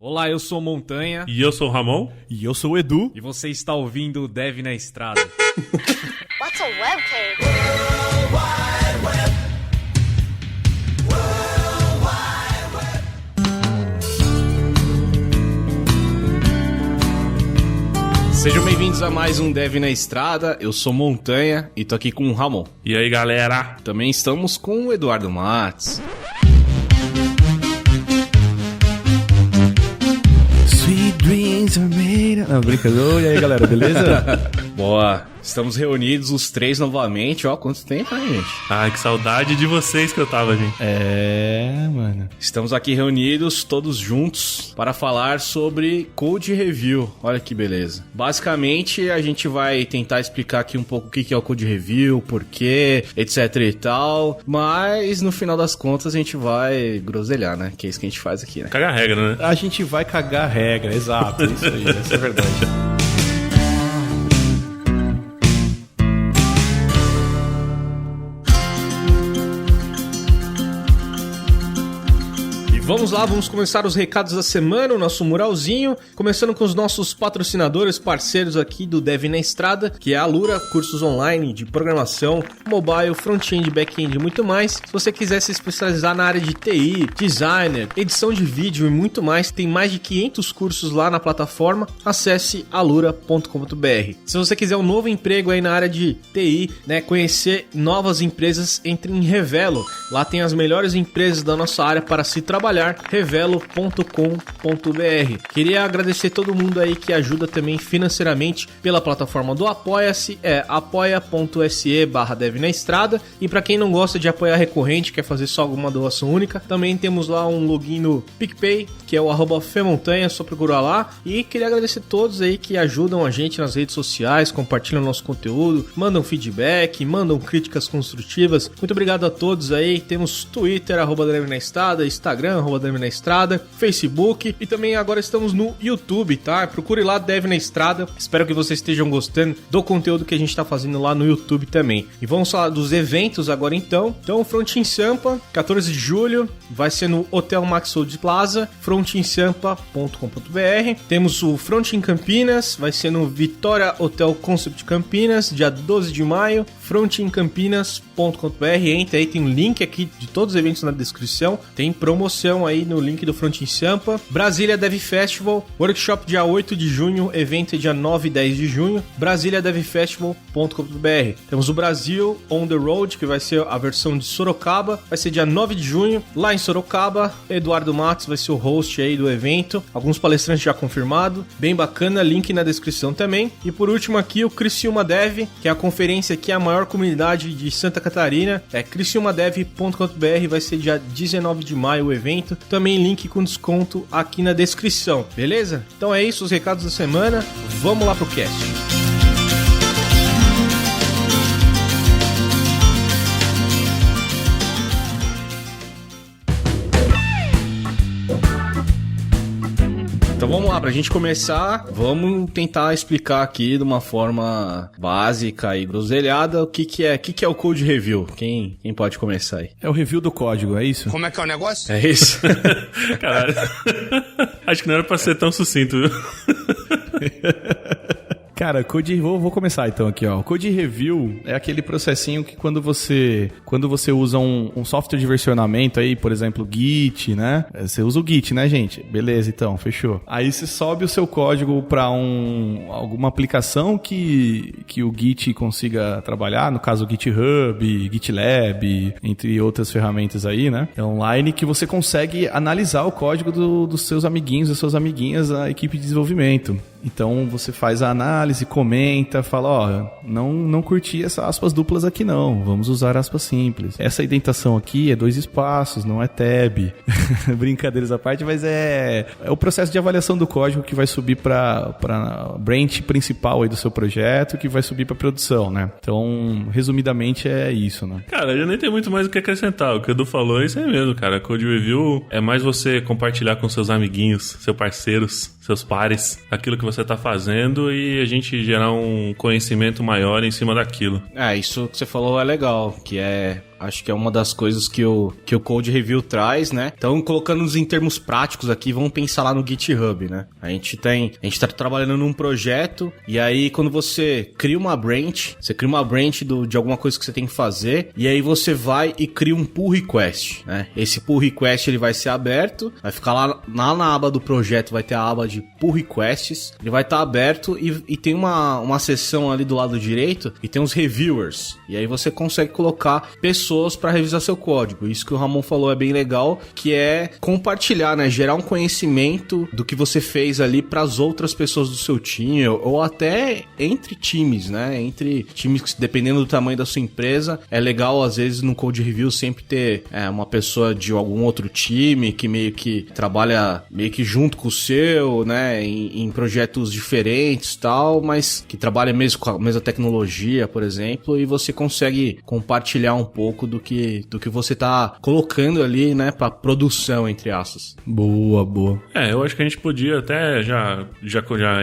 Olá, eu sou Montanha. E eu sou o Ramon. E eu sou o Edu. E você está ouvindo o Dev na Estrada. What's a webcam? Sejam bem-vindos a mais um Dev na Estrada. Eu sou Montanha e tô aqui com o Ramon. E aí, galera? Também estamos com o Eduardo Matos. Sweet dreams are made... Não, brincadeira. E aí, galera, beleza? Boa. Estamos reunidos os três novamente. Ó, quanto tempo, hein, gente? Ai, que saudade de vocês que eu tava, gente. Mano. Estamos aqui reunidos, todos juntos, para falar sobre Code Review. Olha que beleza. Basicamente, a gente vai tentar explicar aqui um pouco o que é o Code Review, por quê, etc e tal. Mas, no final das contas, a gente vai groselhar, né? Que é isso que a gente faz aqui, né? Cagar regra, né? A gente vai cagar a regra, exato. Isso aí, essa é verdade. Vamos lá, vamos começar os recados da semana, o nosso muralzinho, começando com os nossos patrocinadores, parceiros aqui do Dev na Estrada, que é a Alura, cursos online de programação, mobile, front-end, back-end e muito mais. Se você quiser se especializar na área de TI, designer, edição de vídeo e muito mais, tem mais de 500 cursos lá na plataforma, acesse alura.com.br. Se você quiser um novo emprego aí na área de TI, né, conhecer novas empresas, entre em Revelo. Lá tem as melhores empresas da nossa área para se trabalhar, revelo.com.br. Queria agradecer todo mundo aí que ajuda também financeiramente pela plataforma do Apoia-se, apoia.se/Dev na Estrada. E para quem não gosta de apoiar recorrente, quer fazer só alguma doação única, também temos lá um login no PicPay, que é o @femontanha, só procurar lá. E queria agradecer a todos aí que ajudam a gente nas redes sociais, compartilham nosso conteúdo, mandam feedback, mandam críticas construtivas. Muito obrigado a todos aí. Temos Twitter, @Dev na Estrada, Instagram, @Dev na Estrada, Facebook e também agora estamos no YouTube, tá? Procure lá Dev na Estrada. Espero que vocês estejam gostando do conteúdo que a gente tá fazendo lá no YouTube também. E vamos falar dos eventos agora então. Então, Front in Sampa, 14 de julho, vai ser no Hotel Maxold Plaza, frontinsampa.com.br. Temos o Front in Campinas, vai ser no Vitória Hotel Concept Campinas, dia 12 de maio, frontincampinas.com.br. Entra aí, tem um link aqui de todos os eventos na descrição. Tem promoção aí no link do Front in Sampa. Brasília Dev Festival, workshop dia 8 de junho, evento dia 9 e 10 de junho, brasiliadevfestival.com.br. Temos o Brasil On The Road, que vai ser a versão de Sorocaba, vai ser dia 9 de junho, lá em Sorocaba. Eduardo Matos vai ser o host aí do evento, alguns palestrantes já confirmados, bem bacana, link na descrição também. E por último aqui o Criciúma Dev, que é a conferência que é a maior comunidade de Santa Catarina, é criciúmadev.com.br, vai ser dia 19 de maio o evento, também link com desconto aqui na descrição, beleza? Então é isso, os recados da semana, vamos lá pro cast. Então vamos lá, pra gente começar, vamos tentar explicar aqui de uma forma básica e groselhada o que é o Code Review. Quem pode começar aí? É o review do código, é isso? Como é que é o negócio? É isso? Caralho. Acho que não era pra ser tão sucinto, viu? Cara, vou começar então aqui, ó. O Code Review é aquele processinho que quando você usa um software de versionamento aí, por exemplo, Git, né? Você usa o Git, né, gente? Beleza, então, fechou. Aí você sobe o seu código para alguma aplicação que o Git consiga trabalhar, no caso o GitHub, GitLab, entre outras ferramentas aí, né? É online que você consegue analisar o código dos seus amiguinhos, das suas amiguinhas, a equipe de desenvolvimento. Então você faz a análise, comenta, fala, ó, não curti essas aspas duplas aqui não, vamos usar aspas simples. Essa indentação aqui é 2 espaços, não é tab. Brincadeiras à parte, mas é o processo de avaliação do código que vai subir para branch principal aí do seu projeto, que vai subir para produção, né? Então, resumidamente é isso, né? Cara, já nem tem muito mais o que acrescentar. O que o Edu falou é isso aí mesmo, cara. Code Review é mais você compartilhar com seus amiguinhos, seus parceiros, seus pares aquilo que você tá fazendo e a gente gerar um conhecimento maior em cima daquilo. Isso que você falou é legal, que acho que é uma das coisas que o Code Review traz, né? Então, colocando-nos em termos práticos aqui, vamos pensar lá no GitHub, né? A gente tá trabalhando num projeto e aí quando você cria uma branch, de alguma coisa que você tem que fazer e aí você vai e cria um pull request, né? Esse pull request ele vai ser aberto, vai ficar lá na aba do projeto, vai ter a aba de pull requests, ele vai estar aberto e tem uma seção ali do lado direito e tem os reviewers. E aí você consegue colocar pessoas para revisar seu código. Isso que o Ramon falou é bem legal, que é compartilhar, né? Gerar um conhecimento do que você fez ali para as outras pessoas do seu time, ou até entre times, né? Entre times que, dependendo do tamanho da sua empresa, é legal, às vezes, no Code Review sempre ter uma pessoa de algum outro time que meio que trabalha meio que junto com o seu, né? Em projetos diferentes e tal, mas que trabalha mesmo com a mesma tecnologia, por exemplo, e você consegue compartilhar um pouco do que você tá colocando ali, né, pra produção, entre aspas. Boa. Eu acho que a gente podia até já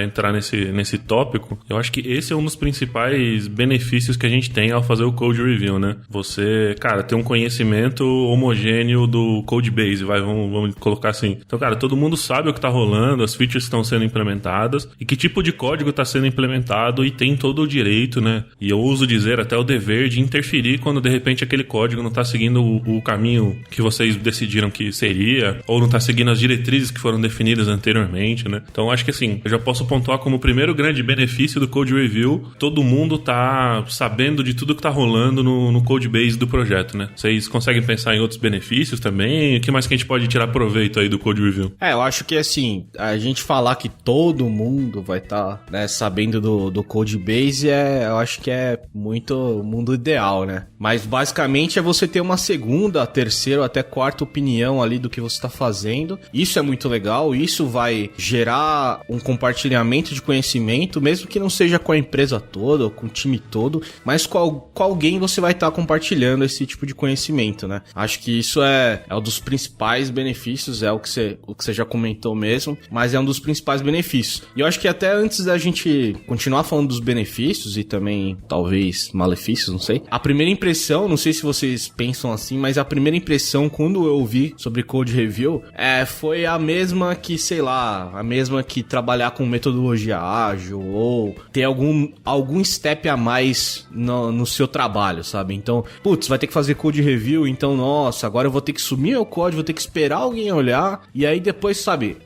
entrar nesse tópico. Eu acho que esse é um dos principais benefícios que a gente tem ao fazer o Code Review, né? Você, cara, ter um conhecimento homogêneo do Codebase, vamos colocar assim. Então, cara, todo mundo sabe o que tá rolando, as features estão sendo implementadas e que tipo de código tá sendo implementado e tem todo o direito, né? E eu ouso dizer até o dever de interferir quando de repente aquele código não tá seguindo o caminho que vocês decidiram que seria, ou não tá seguindo as diretrizes que foram definidas anteriormente, né? Então acho que assim, eu já posso pontuar como o primeiro grande benefício do Code Review, todo mundo tá sabendo de tudo que tá rolando no Codebase do projeto, né? Vocês conseguem pensar em outros benefícios também? O que mais que a gente pode tirar proveito aí do Code Review? Eu acho que assim, a gente falar que todo mundo vai estar, né, sabendo do Codebase, eu acho que é muito o mundo ideal, né? Mas basicamente é você ter uma segunda, terceira ou até quarta opinião ali do que você está fazendo. Isso é muito legal, isso vai gerar um compartilhamento de conhecimento, mesmo que não seja com a empresa toda ou com o time todo, mas com alguém você vai estar compartilhando esse tipo de conhecimento, né? Acho que isso é um dos principais benefícios, é o que você já comentou mesmo, mas é um dos principais benefícios. E eu acho que até antes da gente continuar falando dos benefícios e também talvez malefícios, não sei, a primeira impressão, não sei se vocês pensam assim, mas a primeira impressão quando eu ouvi sobre Code Review foi a mesma que, sei lá, a mesma que trabalhar com metodologia ágil ou ter algum step a mais no seu trabalho, sabe? Então, vai ter que fazer Code Review, então, nossa, agora eu vou ter que sumir meu código, vou ter que esperar alguém olhar, e aí depois, sabe,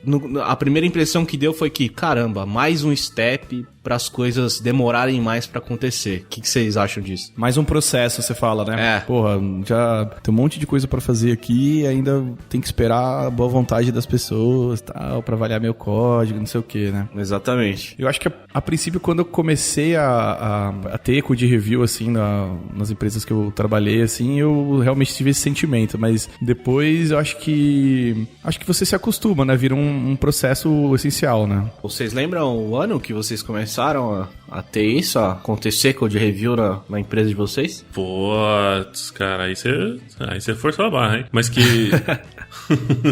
a primeira impressão que deu foi que, caramba, mais um step para as coisas demorarem mais para acontecer. O que vocês acham disso? Mais um processo, você fala, né? Porra, já tem um monte de coisa para fazer aqui e ainda tem que esperar a boa vontade das pessoas, tal, para avaliar meu código, não sei o que, né? Exatamente. Eu acho que a princípio, quando eu comecei a ter Code Review, assim, nas empresas que eu trabalhei, assim, eu realmente tive esse sentimento, mas depois eu acho que você se acostuma, né? Vira um processo essencial, né? Vocês lembram o ano que vocês começaram a ter isso, a acontecer Code Review na empresa de vocês? Putz, cara, aí você forçou a barra, hein? Mas que...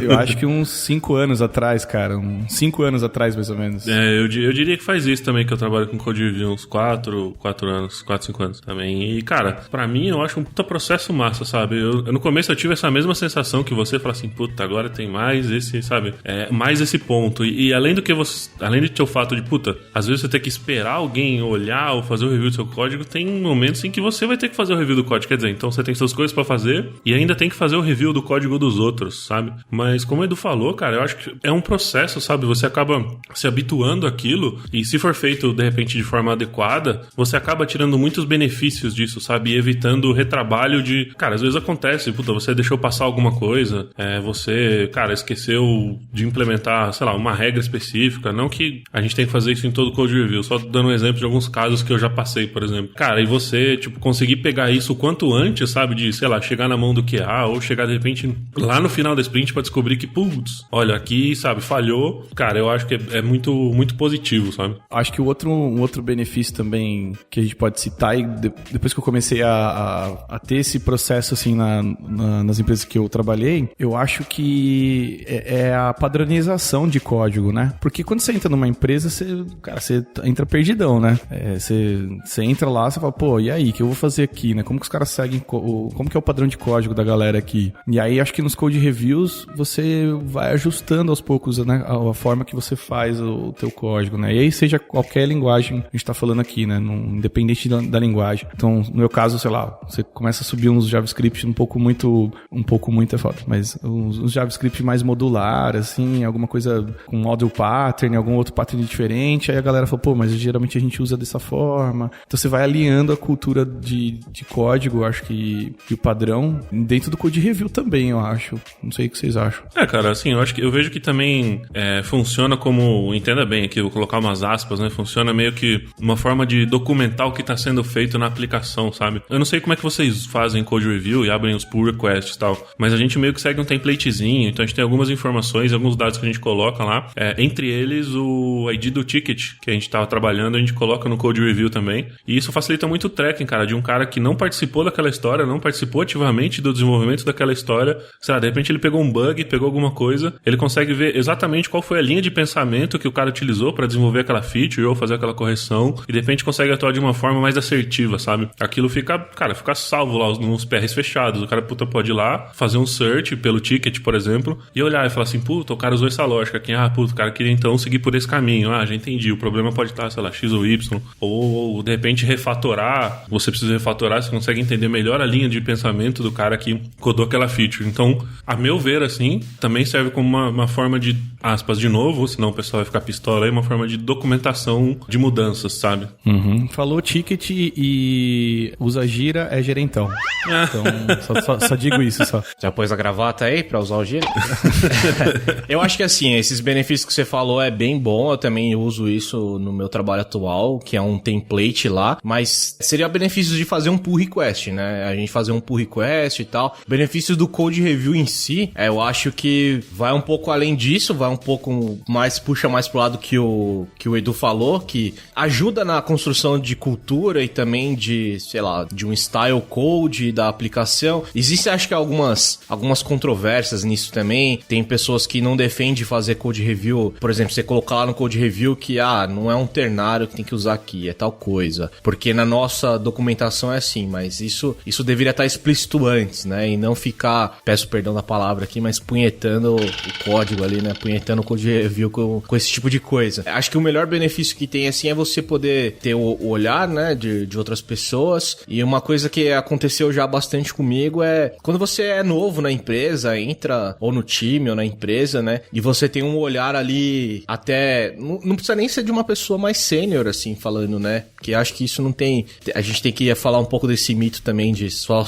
Eu acho que uns 5 anos atrás, cara. Uns 5 anos atrás, mais ou menos. Eu diria que faz isso também, que eu trabalho com Code Review uns 4, 5 anos também. E, cara, pra mim, eu acho um puta processo massa, sabe? Eu no começo eu tive essa mesma sensação que você, falar assim, puta, agora tem mais esse, sabe? Mais esse ponto. E além do ter o fato de, puta, às vezes você tem que esperar alguém olhar ou fazer o review do seu código, tem momentos em que você vai ter que fazer o review do código. Quer dizer, então você tem suas coisas pra fazer e ainda tem que fazer o review do código dos outros, sabe? Mas como o Edu falou, cara, eu acho que é um processo, sabe? Você acaba se habituando àquilo e se for feito, de repente, de forma adequada, você acaba tirando muitos benefícios disso, sabe? E evitando o retrabalho de... Cara, às vezes acontece, puta, você deixou passar alguma coisa, você, cara, esqueceu de implementar, sei lá, uma regra específica. Não que a gente tem que fazer isso em todo Code Review, só dando um exemplo exemplos de alguns casos que eu já passei, por exemplo. Cara, e você, tipo, conseguir pegar isso o quanto antes, sabe? De, sei lá, chegar na mão do QA ou chegar, de repente, lá no final da sprint pra descobrir que, putz, olha, aqui, sabe, falhou. Cara, eu acho que é muito, muito positivo, sabe? Acho que um outro benefício também que a gente pode citar, e depois que eu comecei a ter esse processo, assim, nas empresas que eu trabalhei, eu acho que é a padronização de código, né? Porque quando você entra numa empresa, você entra perdidão, né? Você entra lá, você fala, pô, e aí, o que eu vou fazer aqui, né? Como que os caras seguem, como que é o padrão de código da galera aqui? E aí, acho que nos code reviews, você vai ajustando aos poucos, né? A forma que você faz o teu código, né? E aí, seja qualquer linguagem que a gente tá falando aqui, né? Independente da linguagem. Então, no meu caso, sei lá, você começa a subir uns JavaScript um pouco muito é foda, mas uns JavaScript mais modular, assim, alguma coisa com model pattern, algum outro pattern diferente, aí a galera fala, pô, mas geralmente a gente usa dessa forma. Então você vai alinhando a cultura de código, acho que o padrão, dentro do code review também, eu acho. Não sei o que vocês acham. Cara, assim, eu vejo que também funciona como, entenda bem aqui, vou colocar umas aspas, né, funciona meio que uma forma de documentar o que está sendo feito na aplicação, sabe? Eu não sei como é que vocês fazem code review e abrem os pull requests e tal, mas a gente meio que segue um templatezinho, então a gente tem algumas informações, alguns dados que a gente coloca lá, entre eles o ID do ticket que a gente estava trabalhando, a gente coloca no code review também, e isso facilita muito o tracking, cara, de um cara que não participou daquela história, não participou ativamente do desenvolvimento daquela história, sei lá, de repente ele pegou um bug, pegou alguma coisa, ele consegue ver exatamente qual foi a linha de pensamento que o cara utilizou para desenvolver aquela feature ou fazer aquela correção, e de repente consegue atuar de uma forma mais assertiva, sabe? Aquilo fica salvo lá nos PRs fechados, o cara, pode ir lá, fazer um search pelo ticket, por exemplo, e olhar e falar assim, o cara usou essa lógica aqui, o cara queria então seguir por esse caminho, já entendi, o problema pode estar, sei lá, X ou Y, ou de repente refatorar, você precisa refatorar, você consegue entender melhor a linha de pensamento do cara que codou aquela feature. Então, a meu ver, assim, também serve como uma forma de, aspas, de novo, senão o pessoal vai ficar pistola aí, uma forma de documentação de mudanças, sabe? Uhum. Falou ticket e usa gira, é gerentão. Então, só digo isso, só. Já pôs a gravata aí pra usar o gira? Eu acho que assim, esses benefícios que você falou é bem bom, eu também uso isso no meu trabalho atual, que é um template lá, mas seria benefícios de fazer um pull request, né? A gente fazer um pull request e tal. Benefícios do code review em si, eu acho que vai um pouco além disso, vai um pouco mais, puxa mais pro lado que o Edu falou, que ajuda na construção de cultura e também de, sei lá, de um style code da aplicação. Existem, acho que algumas controvérsias nisso também. Tem pessoas que não defendem fazer code review, por exemplo, você colocar lá no code review que, não é um ternário que tem que usar aqui, é tal coisa. Porque na nossa documentação é assim, mas isso deveria estar explícito antes, né? E não ficar, peço perdão da palavra aqui, mas punhetando o código ali, né? Punhetando o code review com esse tipo de coisa. Acho que o melhor benefício que tem, assim, é você poder ter o olhar, né, de outras pessoas. E uma coisa que aconteceu já bastante comigo é quando você é novo na empresa, entra ou no time ou na empresa, né, e você tem um olhar ali até, não precisa nem ser de uma pessoa mais sênior, assim, falando, né, que acho que isso não tem, a gente tem que falar um pouco desse mito também de só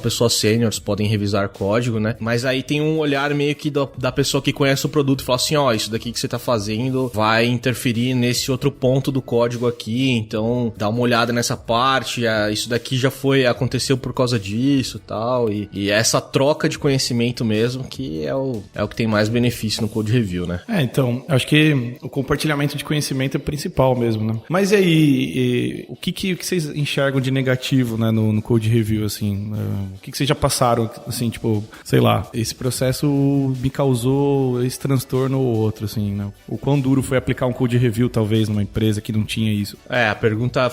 pessoas sêniores podem revisar código, né, mas aí tem um olhar meio que da pessoa que conhece o produto e fala assim, isso daqui que você tá fazendo vai interferir nesse outro ponto do código aqui, então dá uma olhada nessa parte, isso daqui aconteceu por causa disso tal, e essa troca de conhecimento mesmo que é o que tem mais benefício no code review, né? Então, acho que o compartilhamento de conhecimento é principal mesmo, né? Mas e aí, o que vocês enxergam de negativo, né, no code review, assim? O que vocês já passaram, assim, tipo, sei lá, esse processo me causou esse transtorno ou outro, assim, né? O quão duro foi aplicar um code review, talvez, numa empresa que não tinha isso? A pergunta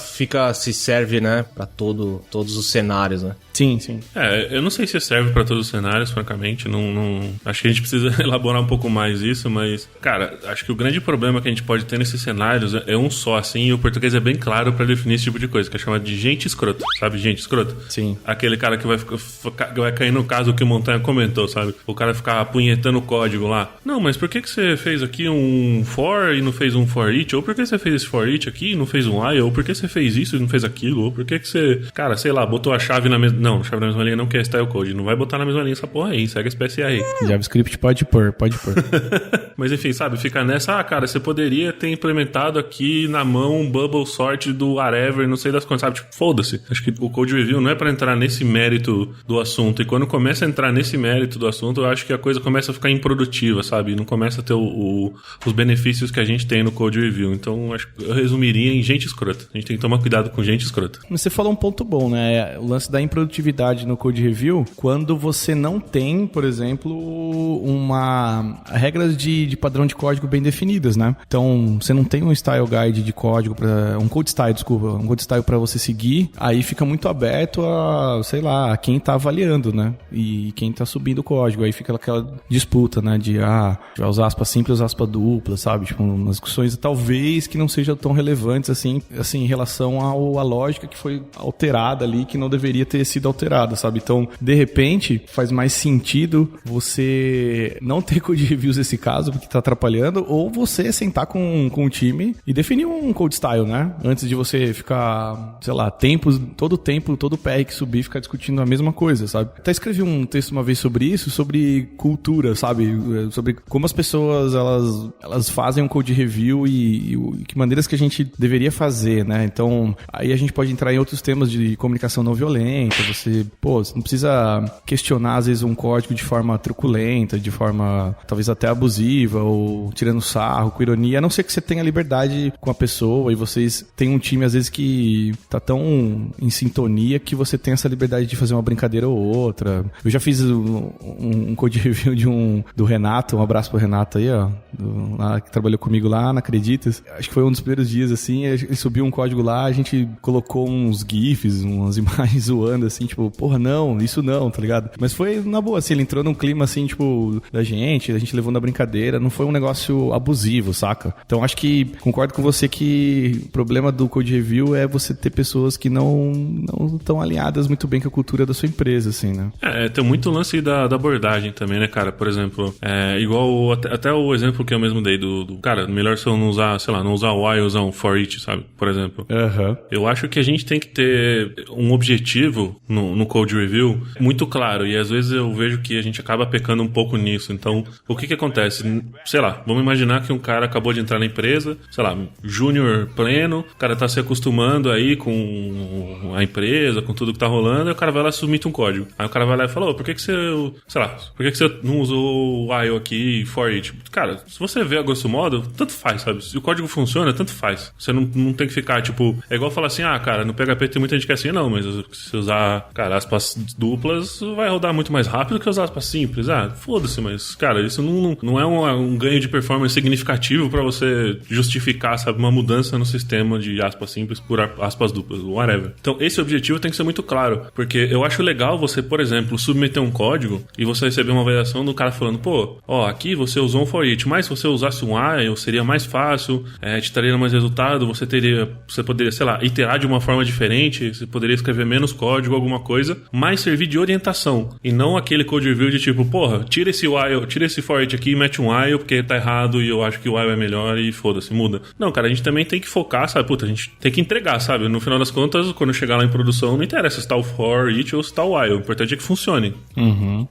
se serve, né, pra todos os cenários, né? Sim. Eu não sei se serve pra todos os cenários, francamente, não acho que a gente precisa elaborar um pouco mais isso, mas, cara, acho que o grande problema que a gente pode ter nesses cenários é um só, assim, e o português é bem claro pra definir esse tipo de coisa, que é chamado de gente escrota, sabe? Gente escrota. Sim. Aquele cara que vai cair no caso que o Montanha comentou, sabe? O cara ficar apunhetando o código lá. Não, mas por que você fez aqui um for e não fez um for each? Ou por que você fez esse for each aqui e não fez um while? Ou por que você fez isso e não fez aquilo? Ou por que você, cara, sei lá, botou a chave na mesma... Não, a chave na mesma linha não quer style code. Não vai botar na mesma linha essa porra aí, segue a espécie aí. JavaScript pode pôr. Mas enfim, sabe, fica nessa, cara, você poderia ter implementado aqui na mão um bubble sort do whatever, não sei das quantas, sabe? Tipo, foda-se. Acho que o code review não é pra entrar nesse mérito do assunto. E quando começa a entrar nesse mérito do assunto, eu acho que a coisa começa a ficar improdutiva, sabe? Não começa a ter os benefícios que a gente tem no code review. Então, acho que eu resumiria em gente escrota. A gente tem que tomar cuidado com gente escrota. Você falou um ponto bom, né? O lance da improdutividade no code review, quando você não tem, por exemplo, regras de padrão de código bem definidas, né? Então, você não tem um style guide de código um code style para você seguir, aí fica muito aberto a, sei lá, a quem tá avaliando, né? E quem tá subindo o código, aí fica aquela disputa, né? De, vai usar aspas simples ou aspas duplas, sabe? Tipo, umas discussões talvez que não sejam tão relevantes assim em relação à lógica que foi alterada ali, que não deveria ter sido alterada, sabe? Então, de repente, faz mais sentido você não ter code reviews nesse caso, porque tá atrapalhando, ou você sentar com o time e definir um code style, né? Antes de você ficar, sei lá, todo PR que subir, ficar discutindo a mesma coisa, sabe? Até escrevi um texto uma vez sobre isso, sobre cultura, sabe? Sobre como as pessoas, elas fazem um code review e que maneiras que a gente deveria fazer, né? Então, aí a gente pode entrar em outros temas de comunicação não violenta, você não precisa questionar, às vezes, um código de forma truculenta, de forma, talvez até abusiva, ou tirando sarro, com ironia, a não ser que você tenha liberdade com a pessoa e vocês têm um time, às vezes, que tá tão em sintonia que você tem essa liberdade de fazer uma brincadeira ou outra. Eu já fiz um code review do Renato, um abraço pro Renato aí, ó, que trabalhou comigo lá na Acreditas. Acho que foi um dos primeiros dias, assim, ele subiu um código lá, a gente colocou uns GIFs, umas imagens zoando, assim, tipo, porra, não, isso não, tá ligado? Mas foi na boa, assim, ele entrou num clima, assim, tipo, da gente, a gente levou na brincadeira, não foi um negócio abusivo, saca? Então, acho que concordo com você que o problema do code review é você ter pessoas que não estão alinhadas muito bem com a cultura da sua empresa, assim, né? Tem muito lance da abordagem também, né, cara? Por exemplo, igual até o exemplo que eu mesmo dei do cara, melhor se eu não usar, sei lá, não usar o while, usar um for each, sabe? Por exemplo. Uhum. Eu acho que a gente tem que ter um objetivo no code review muito claro, e às vezes eu vejo que a gente acaba pecando um pouco nisso. Então, o que acontece? Sei lá, vamos imaginar que um cara acabou de entrar na empresa, sei lá, júnior pleno, o cara tá se acostumando aí com a empresa, com tudo que tá rolando, aí o cara vai lá e submite um código. Aí o cara vai lá e fala, por que você, sei lá, por que você não usou o while aqui, for each? Cara, se você vê a grosso modo, tanto faz, sabe? Se o código funciona, tanto faz. Você não tem que ficar, tipo, é igual falar assim, cara, no PHP tem muita gente que é assim, não, mas se usar, cara, aspas duplas, vai rodar muito mais rápido que usar aspas simples. Foda-se, mas, cara, isso não é um ganho de performance significativo pra você justificar, sabe, uma mudança no sistema de aspas simples por aspas duplas, whatever. Então, esse objetivo tem que ser muito claro, porque eu acho legal você, por exemplo, submeter um código e você receber uma avaliação do cara falando, aqui você usou um for each, mas se você usasse um while, seria mais fácil, te traria mais resultado, você poderia, sei lá, iterar de uma forma diferente, você poderia escrever menos código, alguma coisa, mas servir de orientação, e não aquele code review de tipo, tira esse while, tira esse for each aqui e mete um while, porque tá errado e eu acho que o while é melhor e foda-se, muda. Não, cara, a gente também tem que focar, sabe, a gente tem que entregar, sabe, no final das contas, quando chegar lá em produção, não interessa se tá o for each ou se tá o while, o importante é que funcione,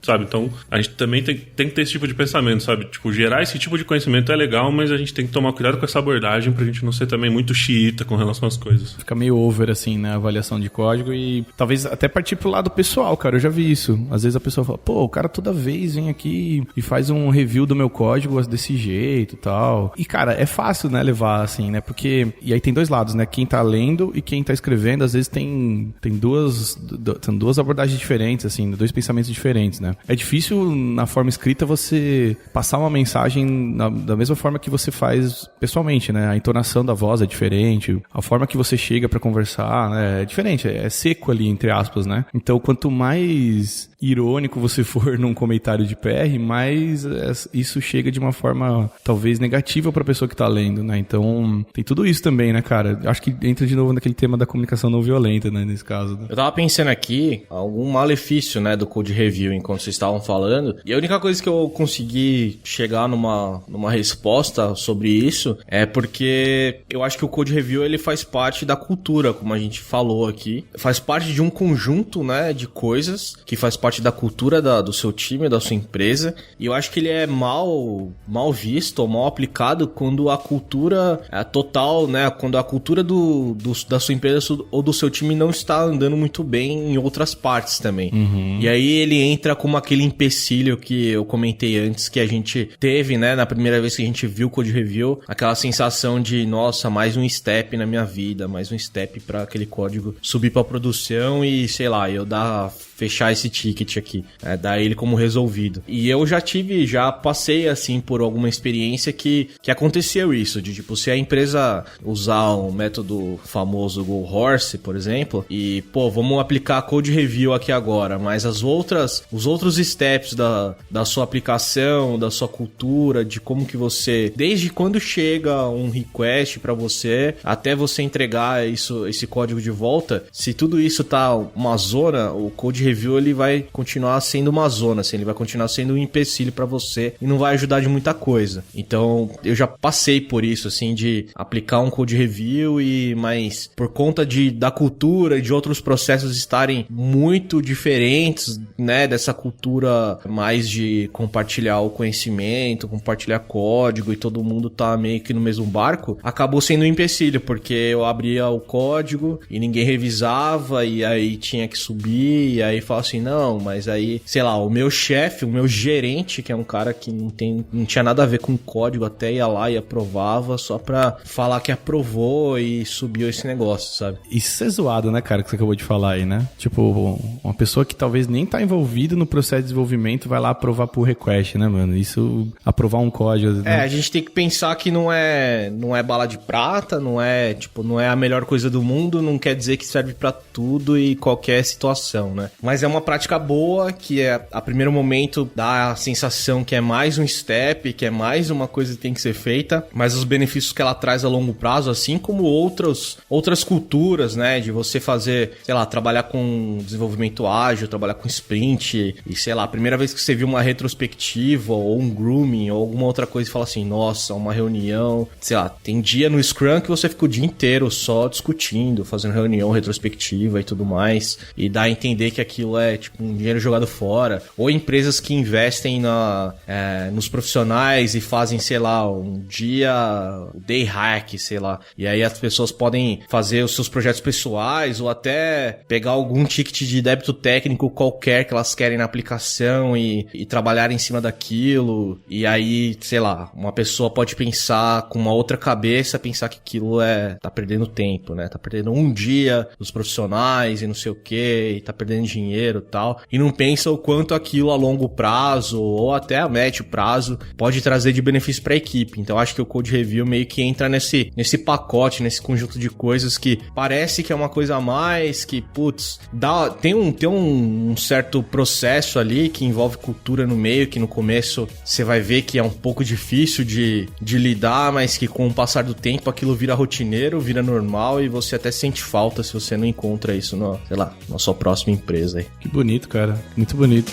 sabe, então a gente também tem que ter esse tipo de pensamento, sabe, tipo, gerar esse tipo de conhecimento é legal, mas a gente tem que tomar cuidado com essa abordagem pra gente não ser também muito xiita com relação às coisas. Fica meio over, assim, né, a avaliação de código e talvez até partir pro lado pessoal, cara, eu já vi isso. Às vezes a pessoa fala, o cara toda vez vem aqui e faz um review do meu código desse jeito e tal. E, cara, é fácil, né, levar, assim, né, porque... E aí tem dois lados, né, quem tá lendo e quem tá escrevendo, às vezes tem duas abordagens diferentes, assim, dois pensamentos diferentes, né. É difícil, na forma escrita, você passar uma mensagem da mesma forma que você faz pessoalmente, né, a entonação da voz é diferente, a forma que você chega pra conversar, né, é diferente, é seco ali, entre aspas, né. Então, quanto mais irônico você for num comentário de PR, mais isso chega de uma forma talvez negativa pra pessoa que tá lendo, né? Então, tem tudo isso também, né, cara? Acho que entra de novo naquele tema da comunicação não violenta, né, nesse caso. Né? Eu tava pensando aqui, algum malefício, né, do code review enquanto vocês estavam falando, e a única coisa que eu consegui chegar numa resposta sobre isso é porque eu acho que o code review, ele faz parte da cultura, como a gente falou aqui. Faz parte de um conjunto, né, de coisas que faz parte da cultura do seu time, da sua empresa, e eu acho que ele é mal visto ou mal aplicado quando a cultura total legal, né, quando a cultura da sua empresa ou do seu time não está andando muito bem em outras partes também. E aí ele entra como aquele empecilho que eu comentei antes, que a gente teve, né, na primeira vez que a gente viu o Code Review, aquela sensação de, nossa, mais um step na minha vida, mais um step para aquele código subir para produção e, sei lá, eu fechar esse ticket aqui, dar ele como resolvido. E eu já passei, assim, por alguma experiência que aconteceu isso, de, tipo, se a empresa usar um método famoso Go Horse, por exemplo, e, pô, vamos aplicar Code Review aqui agora, mas os outros steps da sua aplicação, da sua cultura, de como que você, desde quando chega um request pra você, até você entregar esse código de volta, se tudo isso tá uma zona, o Code Review ele vai continuar sendo uma zona, assim, ele vai continuar sendo um empecilho pra você e não vai ajudar de muita coisa. Então, eu já passei por isso, assim, de aplicar um Code Review mas por conta da cultura e de outros processos estarem muito diferentes, né, dessa cultura mais de compartilhar o conhecimento, compartilhar código e todo mundo tá meio que no mesmo barco, acabou sendo um empecilho, porque eu abria o código e ninguém revisava e aí tinha que subir e aí fala assim, não, mas aí, sei lá, o meu chefe, o meu gerente, que é um cara que não tinha nada a ver com código, até ia lá e aprovava só pra falar que aprovou e subiu esse negócio, sabe? Isso é zoado, né, cara, que você acabou de falar aí, né? Tipo, uma pessoa que talvez nem tá envolvida no processo de desenvolvimento vai lá aprovar por request, né, mano? Isso, aprovar um código... né? A gente tem que pensar que não é bala de prata, não é a melhor coisa do mundo, não quer dizer que serve pra tudo e qualquer situação, né? Mas é uma prática boa, que a primeiro momento dá a sensação que é mais um step, que é mais uma coisa que tem que ser feita, mas os benefícios que ela traz a longo prazo, assim como outras culturas, né, de você fazer, sei lá, trabalhar com desenvolvimento ágil, trabalhar com sprint, e sei lá, a primeira vez que você viu uma retrospectiva ou um grooming ou alguma outra coisa e fala assim, nossa, uma reunião, sei lá, tem dia no Scrum que você fica o dia inteiro só discutindo, fazendo reunião retrospectiva e tudo mais, e dá a entender que aquilo é tipo um dinheiro jogado fora, ou empresas que investem nos profissionais e fazem, sei lá, um dia day hack, sei lá, e aí as pessoas podem fazer os seus projetos pessoais ou até pegar algum ticket de débito técnico qualquer que elas querem na aplicação e trabalhar em cima daquilo, e aí, sei lá, uma pessoa pode pensar com uma outra cabeça, pensar que aquilo tá perdendo tempo, né, tá perdendo um dia dos profissionais e não sei o que, e tá perdendo dinheiro e tal, e não pensa o quanto aquilo a longo prazo ou até a médio prazo pode trazer de benefício para a equipe. Então acho que o Code Review meio que entra nesse pacote, nesse conjunto de coisas que parece que é uma coisa a mais, que, putz, tem um certo processo ali que envolve cultura no meio, que no começo você vai ver que é um pouco difícil de lidar, mas que com o passar do tempo aquilo vira rotineiro, vira normal e você até sente falta se você não encontra isso sei lá, na sua próxima empresa aí. Que bonito, cara. Muito bonito.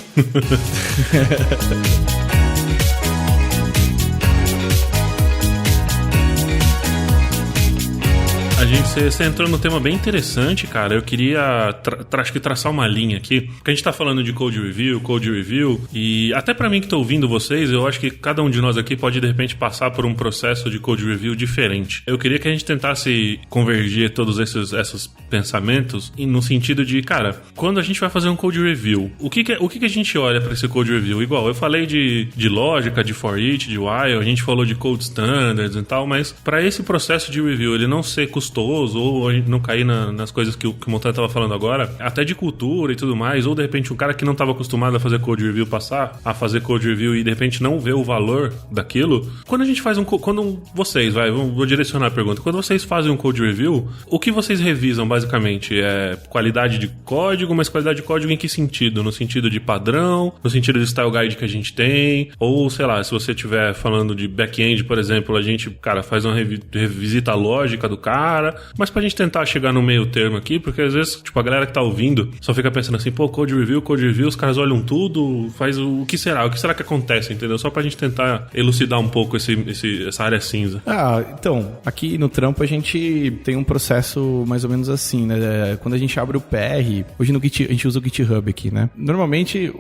Você entrou num tema bem interessante, cara. Eu queria acho que traçar uma linha aqui, porque a gente tá falando de Code Review, e até pra mim que tô ouvindo vocês, eu acho que cada um de nós aqui pode de repente passar por um processo de Code Review diferente. Eu queria que a gente tentasse convergir todos esses pensamentos no sentido de, cara, quando a gente vai fazer um Code Review, o que a gente olha pra esse Code Review? Igual, eu falei de lógica, de for each, de while, a gente falou de code standards e tal, mas pra esse processo de review ele não ser custoso ou a gente não cair nas coisas que o Montanha tava falando agora, até de cultura e tudo mais, ou de repente um cara que não tava acostumado a fazer code review passar a fazer code review e de repente não vê o valor daquilo. Quando a gente faz vou direcionar a pergunta, quando vocês fazem um code review, o que vocês revisam basicamente? É qualidade de código, mas qualidade de código em que sentido? No sentido de padrão, no sentido de style guide que a gente tem, ou sei lá, se você estiver falando de back-end, por exemplo, a gente, cara, faz uma revisita lógica do cara, mas pra gente tentar chegar no meio termo aqui, porque às vezes, tipo, a galera que tá ouvindo só fica pensando assim, pô, code review, os caras olham tudo, faz o que será que acontece, entendeu? Só pra gente tentar elucidar um pouco essa área cinza. Então, aqui no trampo a gente tem um processo mais ou menos assim, né? Quando a gente abre o PR, hoje no Git, a gente usa o GitHub aqui, né? Normalmente,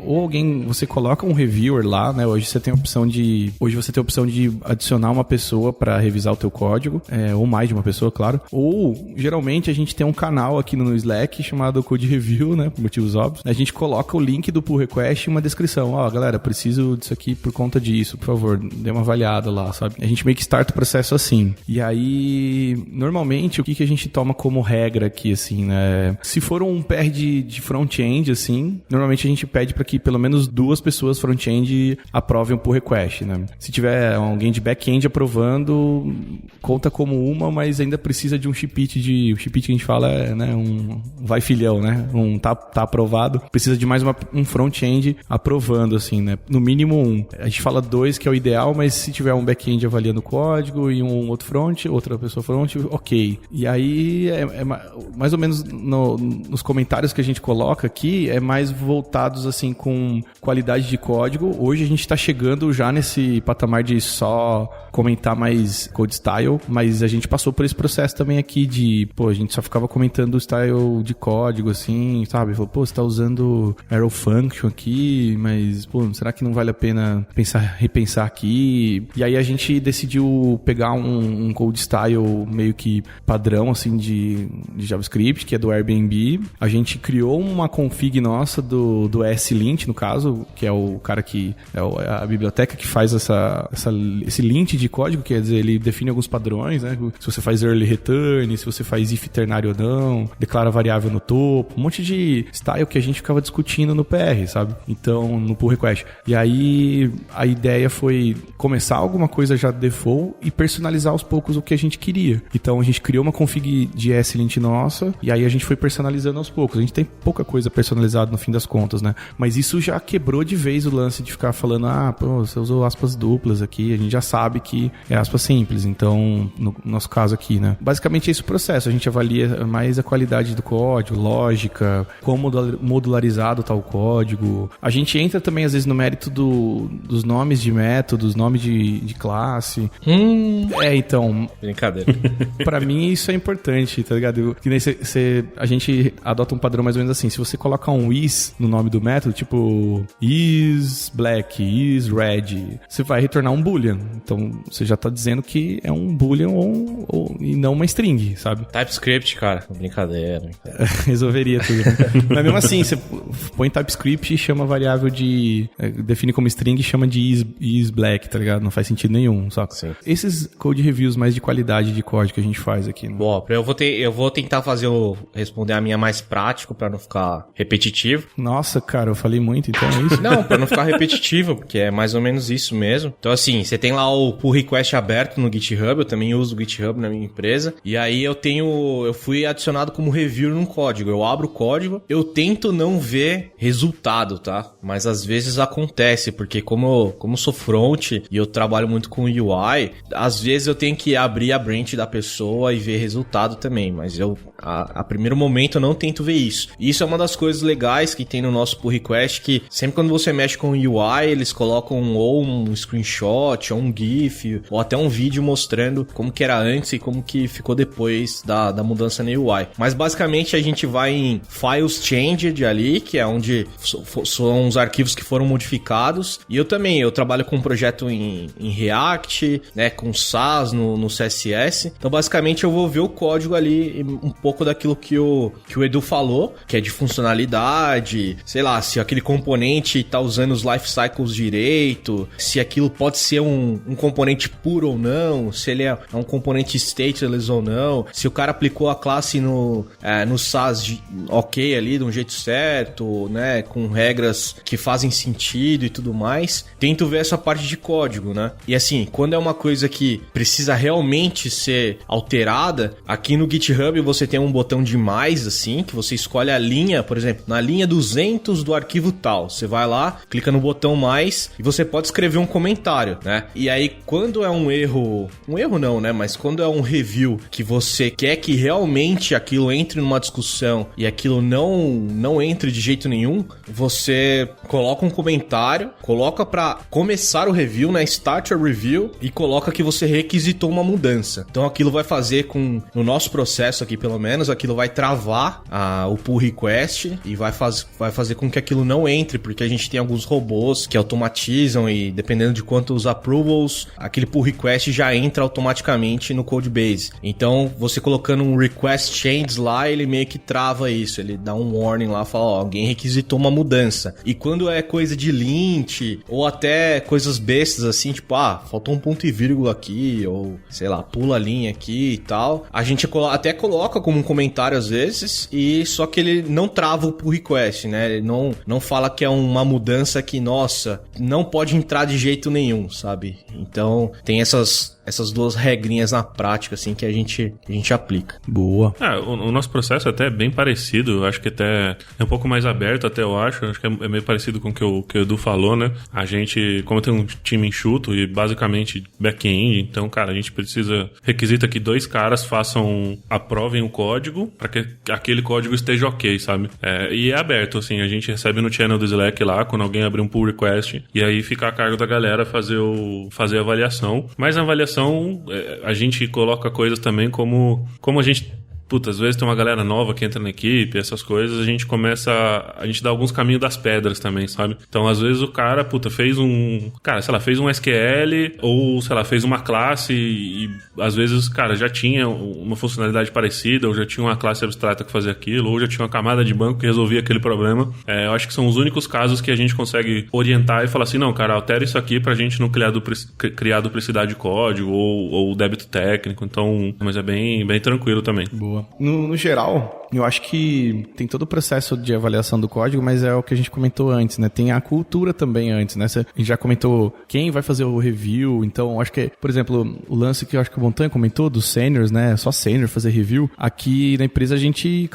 você coloca um reviewer lá, né? Hoje você tem a opção de adicionar uma pessoa para revisar o teu código, ou mais de uma pessoa, claro. Ou, geralmente, a gente tem um canal aqui no Slack chamado Code Review, né? Por motivos óbvios. A gente coloca o link do pull request e uma descrição. Galera, preciso disso aqui por conta disso, por favor, dê uma avaliada lá, sabe? A gente meio que starta o processo assim. E aí, normalmente, o que a gente toma como regra aqui, assim, né? Se for um PR de front-end, assim, normalmente a gente pede para que pelo menos 2 pessoas front-end aprovem o pull request, né? Se tiver alguém de back-end aprovando, conta como uma, mas ainda precisa de um chipit o chipit que a gente fala né, um vai filhão, né? Tá aprovado. Precisa de mais um front-end aprovando, assim, né? No mínimo 1. A gente fala 2, que é o ideal, mas se tiver um back-end avaliando o código e um outro front, outra pessoa front, ok. E aí, mais ou menos nos comentários que a gente coloca aqui, é mais voltados, assim, com qualidade de código. Hoje a gente tá chegando já nesse patamar de só comentar mais code style, mas a gente passou por esse processo também aqui de, a gente só ficava comentando o style de código, assim, sabe? Falou, você tá usando arrow function aqui, mas, será que não vale a pena repensar aqui? E aí a gente decidiu pegar um code style meio que padrão, assim, de JavaScript, que é do Airbnb. A gente criou uma config nossa do ESLint, no caso, que é o cara que é a biblioteca que faz esse lint de código, quer dizer, ele define alguns padrões, né? Se você faz early return, se você faz if ternário ou não, declara variável no topo, um monte de style que a gente ficava discutindo no PR, sabe? Então, no pull request. E aí, a ideia foi começar alguma coisa já default e personalizar aos poucos o que a gente queria. Então, a gente criou uma config de ESLint nossa, e aí a gente foi personalizando aos poucos. A gente tem pouca coisa personalizada no fim das contas, né? Mas isso já quebrou de vez o lance de ficar falando, você usou aspas duplas aqui, a gente já sabe que é aspas simples, então, no nosso caso aqui, né? Basicamente é esse o processo, a gente avalia mais a qualidade do código, lógica, como modularizado tá o código. A gente entra também, às vezes, no mérito dos nomes de métodos, nome de classe. Então... Brincadeira. Pra mim, isso é importante, tá ligado? Que nem a gente adota um padrão mais ou menos assim, se você colocar um is no nome do método, tipo is black, is red, você vai retornar um boolean. Então, você já tá dizendo que é um boolean e não uma string, sabe? TypeScript, cara. Brincadeira. Resolveria tudo. Mas mesmo assim, você põe TypeScript e chama a variável define como string e chama de is black, tá ligado? Não faz sentido nenhum, saca? Sim. Esses code reviews mais de qualidade de código que a gente faz aqui. Né? Bom, eu vou tentar responder a minha mais prático pra não ficar repetitivo. Nossa, cara, eu falei muito, então é isso? Não, pra não ficar repetitivo, porque é mais ou menos isso mesmo. Então, assim, você tem lá o pull request aberto no GitHub, eu também uso o GitHub na minha empresa, e aí eu fui adicionado como reviewer num código. Eu abro o código, eu tento não ver resultado, tá? Mas às vezes acontece, porque como eu sou front e eu trabalho muito com UI, às vezes eu tenho que abrir a branch da pessoa e ver resultado também, mas a primeiro momento eu não tento ver isso. E isso é uma das coisas legais que tem no nosso pull request, que sempre quando você mexe com UI, eles colocam ou um screenshot, ou um GIF, ou até um vídeo mostrando como que era antes e como que ficou depois da mudança na UI. Mas basicamente a gente vai em Files Changed ali, que é onde são os arquivos que foram modificados. E eu trabalho com um projeto em React, né, com SAS no CSS. Então basicamente eu vou ver o código ali, um pouco daquilo que o Edu falou, que é de funcionalidade, sei lá, se aquele componente tá usando os life cycles direito, se aquilo pode ser um componente puro ou não, se ele é um componente stateless ou não, se o cara aplicou a classe no SAS ok ali, de um jeito certo, né, com regras que fazem sentido e tudo mais. Tento ver essa parte de código, né? E assim, quando é uma coisa que precisa realmente ser alterada, aqui no GitHub você tem um botão de mais, assim, que você escolhe a linha, por exemplo, na linha 200 do arquivo tal. Você vai lá, clica no botão mais e você pode escrever um comentário, né? E aí, quando é um erro não, né? Mas quando é um review que você quer que realmente aquilo entre numa discussão e aquilo não entre de jeito nenhum, você coloca um comentário, coloca pra começar o review, né? Start a review e coloca que você requisitou uma mudança. Então aquilo vai fazer no nosso processo aqui pelo menos, aquilo vai travar o pull request e vai fazer com que aquilo não entre, porque a gente tem alguns robôs que automatizam e dependendo de quantos approvals, aquele pull request já entra automaticamente no codebase. Então você colocando um request change lá, ele meio que trava isso, ele dá um warning lá, fala, ó, alguém requisitou uma mudança. E quando é coisa de lint ou até coisas bestas assim, tipo, faltou um ponto e vírgula aqui, ou sei lá, pula a linha aqui e tal, a gente até coloca como um comentário às vezes, e só que ele não trava o pull request, né? Ele não fala que é uma mudança que, nossa, não pode entrar de jeito nenhum, sabe? Então tem essas duas regrinhas na prática, assim, que a gente aplica. Boa. O nosso processo é até bem parecido, acho que até é um pouco mais aberto, até eu acho que é meio parecido com o que o Edu falou, né? A gente, como tem um time enxuto e basicamente back-end, então, cara, a gente requisita que 2 caras aprovem o código para que aquele código esteja ok, sabe? E é aberto, assim, a gente recebe no channel do Slack lá, quando alguém abrir um pull request, e aí fica a cargo da galera fazer a avaliação, mas a avaliação a gente coloca coisas também como a gente... às vezes tem uma galera nova que entra na equipe, essas coisas, a gente dá alguns caminhos das pedras também, sabe? Então, às vezes o cara, fez um SQL ou, fez uma classe e às vezes, já tinha uma funcionalidade parecida, ou já tinha uma classe abstrata que fazia aquilo, ou já tinha uma camada de banco que resolvia aquele problema. Eu acho que são os únicos casos que a gente consegue orientar e falar assim, não, cara, altera isso aqui pra gente não criar duplicidade de código ou débito técnico, então, mas é bem tranquilo também. Boa. No geral, eu acho que tem todo o processo de avaliação do código, mas é o que a gente comentou antes, né? Tem a cultura também antes, né? A gente já comentou quem vai fazer o review, então acho que, por exemplo, o lance que eu acho que o Montanha comentou dos seniors, né? Só senior fazer review. Aqui na empresa a gente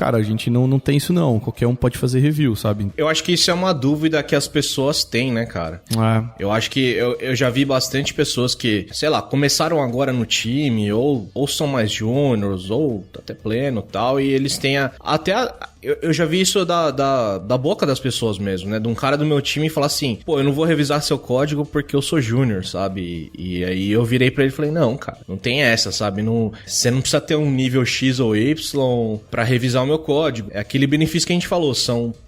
não tem isso não, qualquer um pode fazer review, sabe? Eu acho que isso é uma dúvida que as pessoas têm, né, cara? Eu acho que eu já vi bastante pessoas que, sei lá, começaram agora no time, ou são mais júniors, ou até pleno e tal, e eles têm eu já vi isso da boca das pessoas mesmo, né? De um cara do meu time falar assim, eu não vou revisar seu código porque eu sou júnior, sabe? E aí eu virei pra ele e falei, não, cara, não tem essa, sabe? Você não precisa ter um nível X ou Y pra revisar o meu código. É aquele benefício que a gente falou,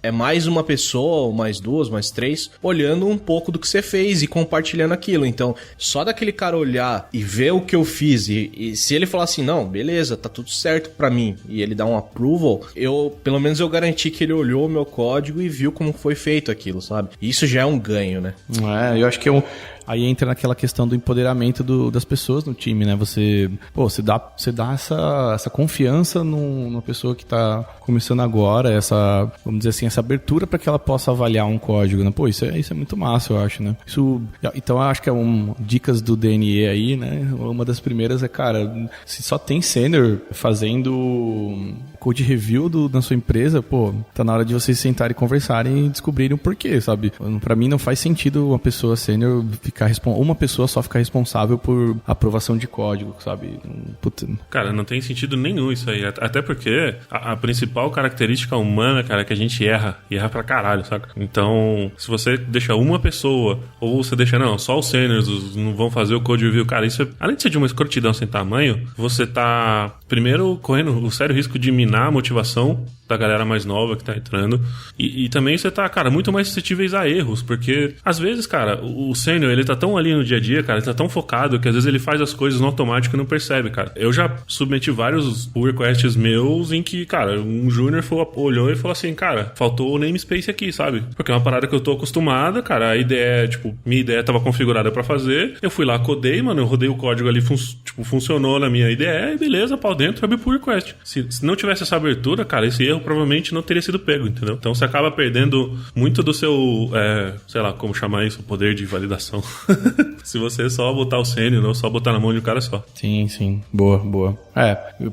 é mais uma pessoa, ou mais 2, mais 3, olhando um pouco do que você fez e compartilhando aquilo. Então, só daquele cara olhar e ver o que eu fiz e se ele falar assim, não, beleza, tá tudo certo pra mim, e ele dá um approval, pelo menos eu garanti que ele olhou o meu código e viu como foi feito aquilo, sabe? Isso já é um ganho, né? Eu acho que aí entra naquela questão do empoderamento das pessoas no time, né? Você dá essa confiança numa pessoa que tá começando agora, vamos dizer assim, essa abertura para que ela possa avaliar um código, né? Isso é muito massa, eu acho, né? Então eu acho que dicas do DNE aí, né? Uma das primeiras é, cara, se só tem senior fazendo code review na sua empresa, tá na hora de vocês sentarem e conversarem e descobrirem o porquê, sabe? Pra mim não faz sentido uma pessoa sênior uma pessoa só ficar responsável por aprovação de código, sabe? Puta. Cara, não tem sentido nenhum isso aí. Até porque a principal característica humana, cara, é que a gente erra pra caralho, saca? Então, se você deixa uma pessoa, ou você deixa, só os seniors não vão fazer o code review, cara, isso além de ser de uma escrotidão sem tamanho, você tá, primeiro, correndo o sério risco de minar a motivação da galera mais nova que tá entrando. E também você tá, cara, muito mais suscetíveis a erros, porque às vezes, cara, o sênior, ele tá tão ali no dia a dia, cara, ele tá tão focado que às vezes ele faz as coisas no automático e não percebe, cara. Eu já submeti vários pull requests meus em que, cara, um júnior olhou e falou assim, cara, faltou o namespace aqui, sabe? Porque é uma parada que eu tô acostumada, cara, a ideia, minha ideia tava configurada pra fazer, eu fui lá, codei, mano, eu rodei o código ali, funcionou na minha IDE, e beleza, pau dentro, abri pull request. Se não tivesse essa abertura, cara, esse erro erro provavelmente não teria sido pego, entendeu? Então você acaba perdendo muito do seu, sei lá, como chamar isso, o poder de validação. Se você só botar o sênior, não só botar na mão de um cara só. Sim. Boa.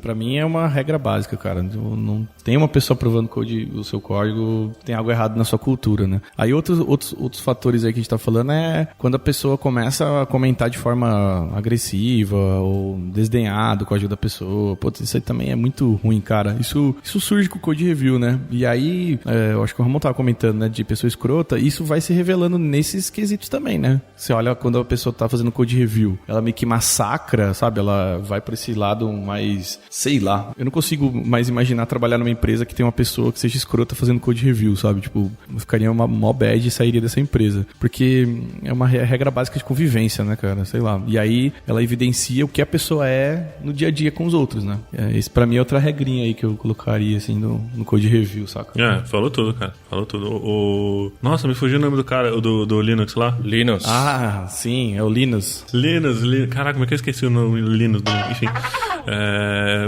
Pra mim é uma regra básica, cara. Não tem uma pessoa provando o seu código, tem algo errado na sua cultura, né? Aí outros fatores aí que a gente tá falando é quando a pessoa começa a comentar de forma agressiva ou desdenhar do código da pessoa. Pô, isso aí também é muito ruim, cara. Isso surge com o code review, né? E aí, eu acho que o Ramon tava comentando, né, de pessoa escrota, isso vai se revelando nesses quesitos também, né? Você olha quando a pessoa tá fazendo code review, ela meio que massacra, sabe? Ela vai pra esse lado mais, sei lá. Eu não consigo mais imaginar trabalhar numa empresa que tem uma pessoa que seja escrota fazendo code review, sabe? Tipo, eu ficaria uma mó bad e sairia dessa empresa. Porque é uma regra básica de convivência, né, cara? Sei lá. E aí, ela evidencia o que a pessoa é no dia a dia com os outros, né? Esse pra mim é outra regrinha aí que eu colocaria, assim, no code review, saca? Falou tudo, cara. Falou tudo. Nossa, me fugiu o nome do cara, do Linux lá. Linux. Ah, sim, é o Linus. Linux. Caraca, como é que eu esqueci o nome Linux? Enfim.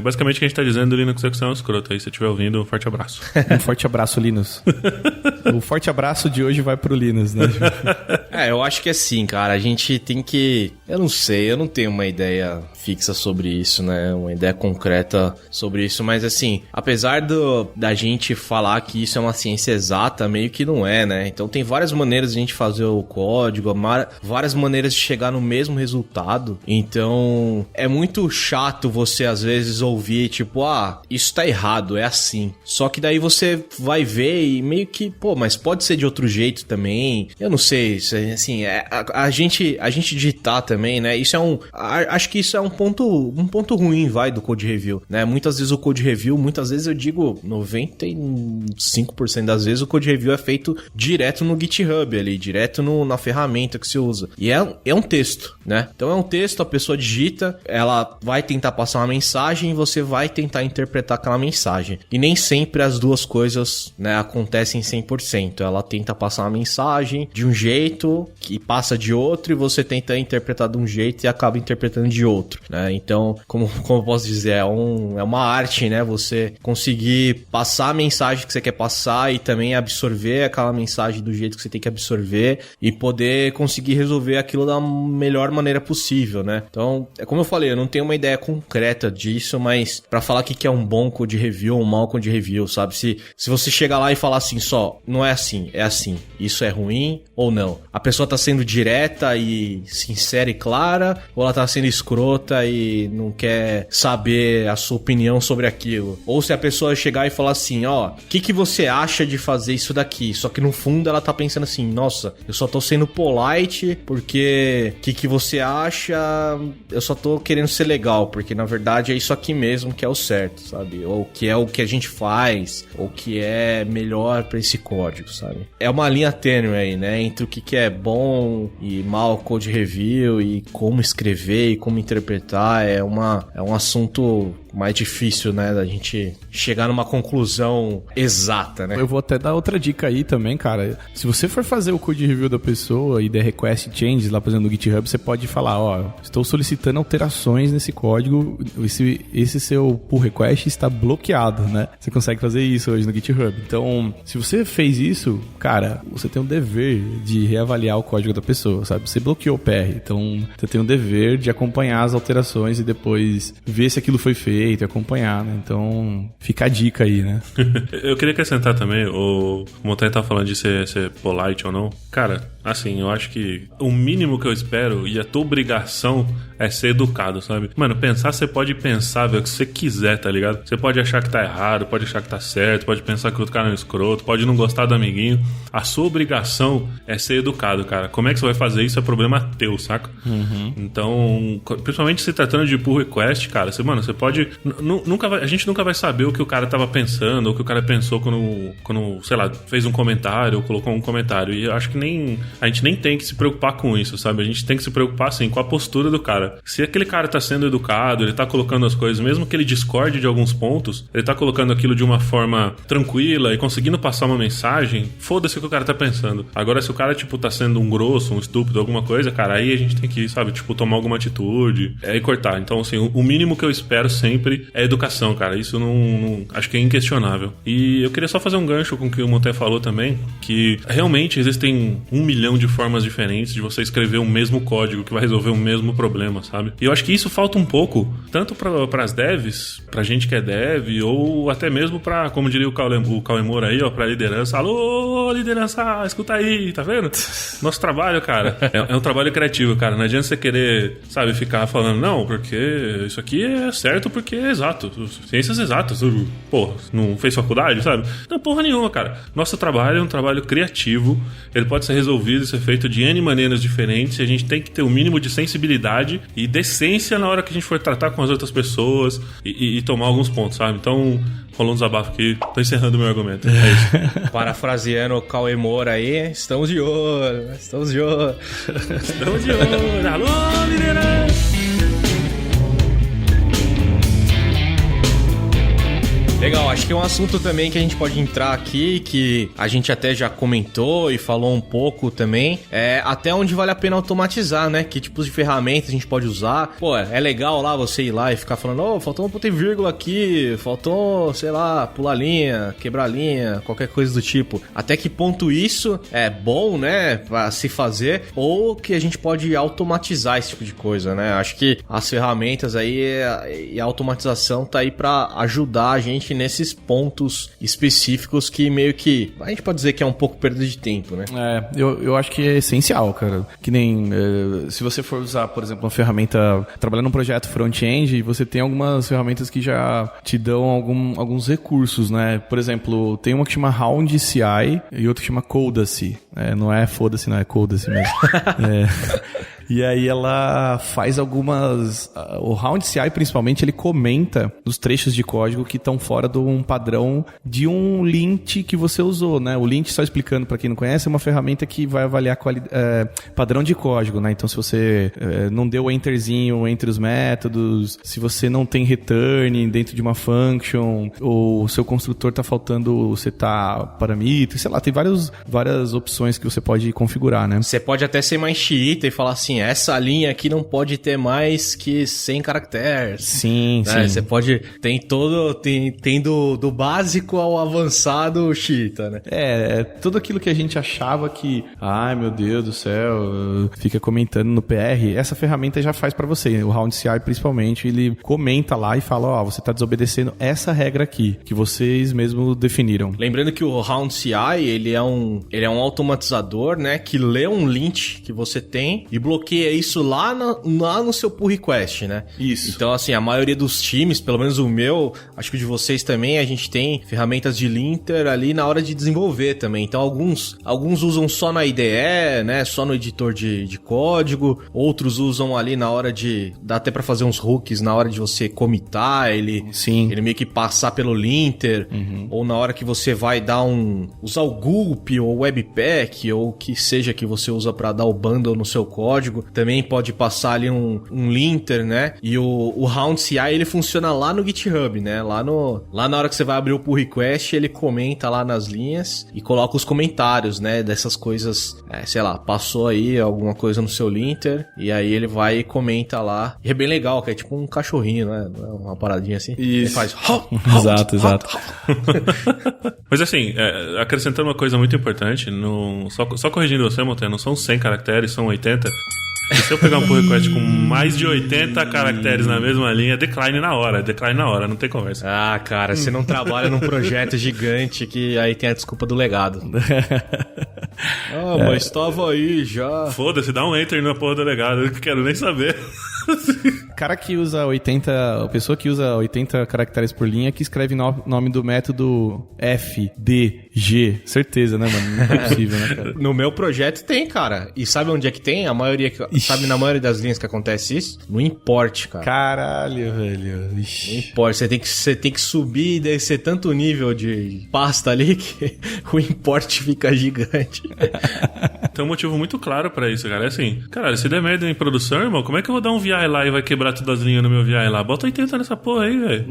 Basicamente o que a gente tá dizendo do Linux é que você é um escroto. Aí, se você estiver ouvindo, um forte abraço. Um forte abraço, Linus. O forte abraço de hoje vai pro Linus, né? Eu acho que é assim, cara. A gente tem que... Eu não sei, eu não tenho uma ideia fixa sobre isso, né? Uma ideia concreta sobre isso. Mas, assim, apesar da gente falar que isso é uma ciência exata, meio que não é, né? Então, tem várias maneiras de a gente fazer o código, várias maneiras de chegar no mesmo resultado. Então, é muito chato você, às vezes, ouvir, tipo, isso tá errado, é assim. Só que daí você vai ver e meio que, mas pode ser de outro jeito também. Eu não sei, assim, a gente digitar também, né? Isso é acho que isso é um ponto ruim, do code review, né? Muitas vezes o code review, muitas vezes eu digo 95% das vezes o code review é feito direto no GitHub ali, direto na ferramenta que se usa. E é um texto, né? Então é um texto, a pessoa digita, ela vai tentar passar uma mensagem e você vai tentar interpretar aquela mensagem. E nem sempre as duas coisas, né, acontecem 100%. Ela tenta passar uma mensagem de um jeito e passa de outro, e você tenta interpretar de um jeito e acaba interpretando de outro, né? Então, como eu posso dizer, é uma arte, né? Você conseguir passar a mensagem que você quer passar e também absorver aquela mensagem do jeito que você tem que absorver e poder conseguir resolver aquilo da melhor maneira possível, né? Então, é como eu falei, eu não tenho uma ideia concreta disso, mas pra falar o que é um bom code review ou um mau code review, sabe? Se você chegar lá e falar assim só, não é assim, é assim, isso é ruim ou não? A pessoa tá sendo direta e sincera e clara, ou ela tá sendo escrota e não quer saber a sua opinião sobre aquilo? Ou se a pessoa chegar e falar assim, o que você acha de fazer isso daqui? Só que no fundo ela tá pensando assim, nossa, eu só tô sendo polite porque o que você acha? Eu só tô querendo ser legal, porque na verdade é isso aqui mesmo que é o certo, sabe? Ou que é o que a gente faz, ou que é melhor pra esse código, sabe? É uma linha tênue aí, né? Entre o que é bom e mal code review e como escrever e como interpretar, é um assunto mais difícil, né, da gente chegar numa conclusão exata, né? Eu vou até dar outra dica aí também, cara. Se você for fazer o code review da pessoa e der request changes lá, por exemplo, no GitHub, você pode falar, estou solicitando alterações nesse código, esse seu pull request está bloqueado, né? Você consegue fazer isso hoje no GitHub. Então, se você fez isso, cara, você tem um dever de reavaliar o código da pessoa, sabe? Você bloqueou o PR, então você tem um dever de acompanhar as alterações e depois ver se aquilo foi feito e acompanhar, né? Então, fica a dica aí, né? Eu queria acrescentar também, o Montanha tá falando de ser polite ou não. Cara, assim, eu acho que o mínimo que eu espero e a tua obrigação é ser educado, sabe? Mano, pensar, você pode pensar, ver o que você quiser, tá ligado? Você pode achar que tá errado, pode achar que tá certo, pode pensar que o outro cara é um escroto, pode não gostar do amiguinho. A sua obrigação é ser educado, cara. Como é que você vai fazer isso é problema teu, saca? Uhum. Então, principalmente se tratando de pull request, cara, você pode... a gente nunca vai saber o que o cara tava pensando, ou o que o cara pensou quando, sei lá, fez um comentário ou colocou um comentário. E eu acho que a gente nem tem que se preocupar com isso, sabe? A gente tem que se preocupar, assim, com a postura do cara. cara, se aquele cara tá sendo educado, ele tá colocando as coisas, mesmo que ele discorde de alguns pontos, ele tá colocando aquilo de uma forma tranquila e conseguindo passar uma mensagem, foda-se o que o cara tá pensando. Agora, se o cara, tipo, tá sendo um grosso, um estúpido, alguma coisa, cara, aí a gente tem que, sabe, tipo, tomar alguma atitude e cortar. Então, assim, o mínimo que eu espero sempre é educação, cara. Isso não acho que é inquestionável. E eu queria só fazer um gancho com o que o Monté falou também, que realmente existem 1 milhão de formas diferentes de você escrever o mesmo código que vai resolver o mesmo problema, sabe? E eu acho que isso falta um pouco, tanto para as devs, pra gente que é dev, ou até mesmo pra, como diria o Cauê Moura aí, ó, pra liderança. Alô, liderança, escuta aí, tá vendo? Nosso trabalho, cara, é um trabalho criativo, cara. Não adianta você querer, sabe, ficar falando, não, porque isso aqui é certo porque é exato. Ciências exatas. Pô, não fez faculdade, sabe? Não, porra nenhuma, cara. Nosso trabalho é um trabalho criativo. Ele pode ser resolvido e ser feito de N maneiras diferentes. E a gente tem que ter o mínimo de sensibilidade e decência na hora que a gente for tratar com as outras pessoas e tomar alguns pontos, sabe? Então, rolou um desabafo aqui. Tô encerrando o meu argumento. É isso. Parafraseando o Cauê Moura aí, estamos de olho. Estamos de olho. Estamos de olho. Alô, liderança! Legal, acho que é um assunto também que a gente pode entrar aqui, que a gente até já comentou e falou um pouco também, é até onde vale a pena automatizar, né? Que tipos de ferramentas a gente pode usar. Pô, é legal lá você ir lá e ficar falando, oh, faltou um ponto e vírgula aqui, faltou, sei lá, pular linha, quebrar linha, qualquer coisa do tipo. Até que ponto isso é bom, né, pra se fazer, ou que a gente pode automatizar esse tipo de coisa, né? Acho que as ferramentas aí e a automatização tá aí pra ajudar a gente nesses pontos específicos que meio que a gente pode dizer que é um pouco perda de tempo, né? Eu acho que é essencial, cara. Que nem se você for usar, por exemplo, uma ferramenta, trabalhar num projeto front-end, você tem algumas ferramentas que já te dão alguns recursos, né? Por exemplo, tem uma que chama Round CI e outra que chama Codacy. Não é foda-se, não é Codacy mesmo. E aí ela faz algumas... O Round CI, principalmente, ele comenta os trechos de código que estão fora de um padrão de um lint que você usou, né? O lint, só explicando para quem não conhece, é uma ferramenta que vai avaliar padrão de código, né? Então, se você não deu o enterzinho entre os métodos, se você não tem return dentro de uma function, ou o seu construtor tá faltando setar parâmetros, sei lá, tem várias opções que você pode configurar, né? Você pode até ser mais xiita e falar assim, essa linha aqui não pode ter mais que 100 caracteres. Sim, né? sim. Você pode... Tem do básico ao avançado xiita, né? Tudo aquilo que a gente achava que... Ai, meu Deus do céu, fica comentando no PR. Essa ferramenta já faz pra você. O Round CI, principalmente, ele comenta lá e fala, ó, você tá desobedecendo essa regra aqui, que vocês mesmos definiram. Lembrando que o Round CI, ele é um automatizador, né, que lê um lint que você tem e bloqueia isso lá no seu pull request, né? Isso. Então, assim, a maioria dos times, pelo menos o meu, acho que o de vocês também, a gente tem ferramentas de linter ali na hora de desenvolver também. Então, alguns usam só na IDE, né? Só no editor de código. Outros usam ali na hora de... Dá até pra fazer uns hooks na hora de você commitar, ele meio que passar pelo linter. Uhum. Ou na hora que você vai dar usar o gulp ou o webpack, ou o que seja que você usa pra dar o bundle no seu código. Também pode passar ali um linter, né? E o Round CI, ele funciona lá no GitHub, né? Lá na hora que você vai abrir o pull request, ele comenta lá nas linhas e coloca os comentários, né? Dessas coisas, sei lá, passou aí alguma coisa no seu linter e aí ele vai e comenta lá. E é bem legal, que é tipo um cachorrinho, né? Uma paradinha assim. Isso. Ele faz... Exato. Mas assim, acrescentando uma coisa muito importante, só corrigindo você, Montanha, não são 100 caracteres, são 80. E se eu pegar um pull request com mais de 80 caracteres na mesma linha, decline na hora, não tem conversa. Ah, cara, você não trabalha num projeto gigante que aí tem a desculpa do legado. Mas tava aí já. Foda-se, dá um enter na porra do legado, eu não quero nem saber. cara que usa 80... A pessoa que usa 80 caracteres por linha que escreve nome do método F, D, G. Certeza, né, mano? Não é possível, né, cara? No meu projeto tem, cara. E sabe onde é que tem? Sabe na maioria das linhas que acontece isso? No import, cara. Caralho, velho. No import. Você tem que subir e descer tanto nível de pasta ali que o import fica gigante. Tem um motivo muito claro pra isso, cara. É assim, caralho, se der merda em produção, irmão, como é que eu vou dar um VI lá e vai quebrar todas as linhas no meu VI lá? Bota 80 nessa porra aí, velho.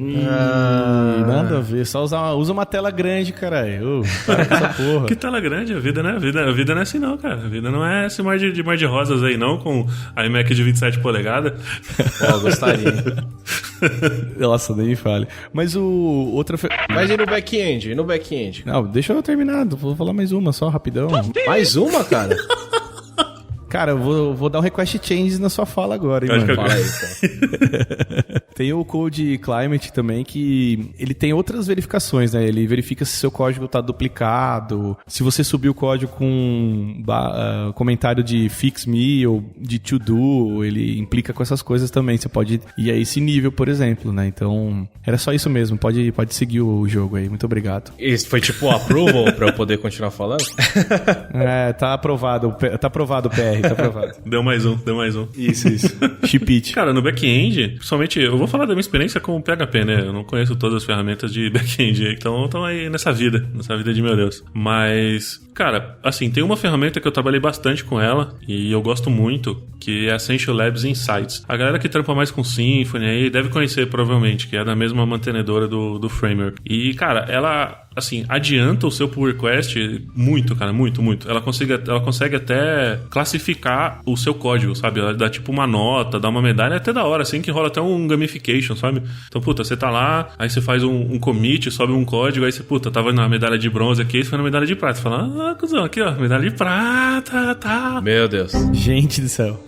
Nada a ver. Só usa uma tela grande, caralho. Para com essa porra. Que tela grande? A vida, né? A vida não é assim, não, cara. A vida não é esse mar de rosas aí, não, com a iMac de 27 polegadas. Ó, gostaria. Nossa, nem me fale. Mas Mas e no back-end? Não, deixa eu terminar. Vou falar mais uma só, rapidão. Mais uma, cara? Cara, eu vou dar um request change na sua fala agora, hein, mano. Fala aí, então. Tem o Code Climate também, que ele tem outras verificações, né? Ele verifica se seu código tá duplicado, se você subiu o código com comentário de fix me ou de to do, ele implica com essas coisas também. Você pode ir a esse nível, por exemplo, né? Então, era só isso mesmo. Pode seguir o jogo aí. Muito obrigado. Isso foi tipo um approval pra eu poder continuar falando? Tá aprovado. Tá aprovado o PR. Tá aprovado. Deu mais um. Isso. Chip it. Cara, no back-end, principalmente, eu vou falar da minha experiência com o PHP, né? Eu não conheço todas as ferramentas de back-end, então estão aí nessa vida de meu Deus. Mas, cara, assim, tem uma ferramenta que eu trabalhei bastante com ela e eu gosto muito, que é a Essential Labs Insights. A galera que trampa mais com Symfony aí deve conhecer provavelmente, que é da mesma mantenedora do framework. E, cara, ela, assim, adianta o seu pull request muito, cara, muito. Ela consegue até classificar o seu código, sabe? Ela dá tipo uma nota, dá uma medalha, até da hora, assim, que rola até um gamification, sabe? Então, puta, você tá lá, aí você faz um commit, sobe um código, aí você, puta, tava na medalha de bronze aqui, você foi na medalha de prata. Você fala, cuzão, aqui, ó, medalha de prata, tá. Meu Deus. Gente do céu.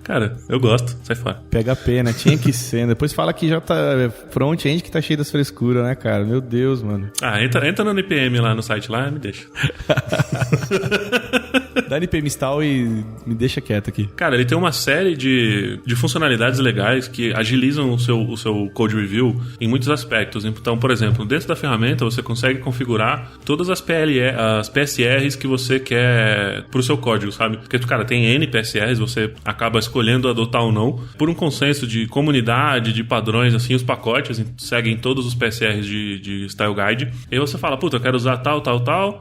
Cara, eu gosto, sai fora. PHP, né? Tinha que ser. Depois fala que já tá front-end que tá cheio das frescuras, né, cara? Meu Deus, mano. Entra no NPM lá no site lá, me deixa. Dá NPM install e me deixa quieto aqui. Cara, ele tem uma série de funcionalidades legais que agilizam o seu code review em muitos aspectos. Então, por exemplo, dentro da ferramenta você consegue configurar todas as PSRs que você quer pro seu código, sabe? Porque, cara, tem N PSRs, você acaba escolhendo adotar ou não. Por um consenso de comunidade, de padrões, assim, os pacotes seguem todos os PSRs de Style Guide. E aí você fala, puta, eu quero usar tal.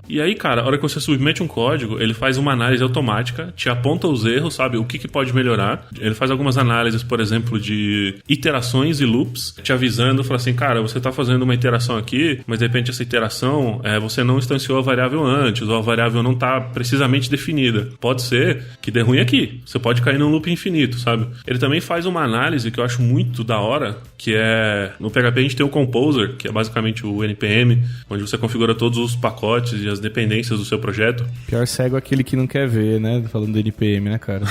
E aí, cara, a hora que você submete um código, ele faz uma análise automática, te aponta os erros, sabe? O que pode melhorar. Ele faz algumas análises, por exemplo, de iterações e loops, te avisando, fala assim, cara, você tá fazendo uma iteração aqui, mas de repente essa iteração, você não instanciou a variável antes, ou a variável não tá precisamente definida. Pode ser que dê ruim aqui. Você pode cair num loop infinito, sabe? Ele também faz uma análise que eu acho muito da hora, que é... No PHP a gente tem o Composer, que é basicamente o NPM, onde você configura todos os pacotes e as dependências do seu projeto. Pior cego é aquele que não quer ver, né? Falando do NPM, né, cara?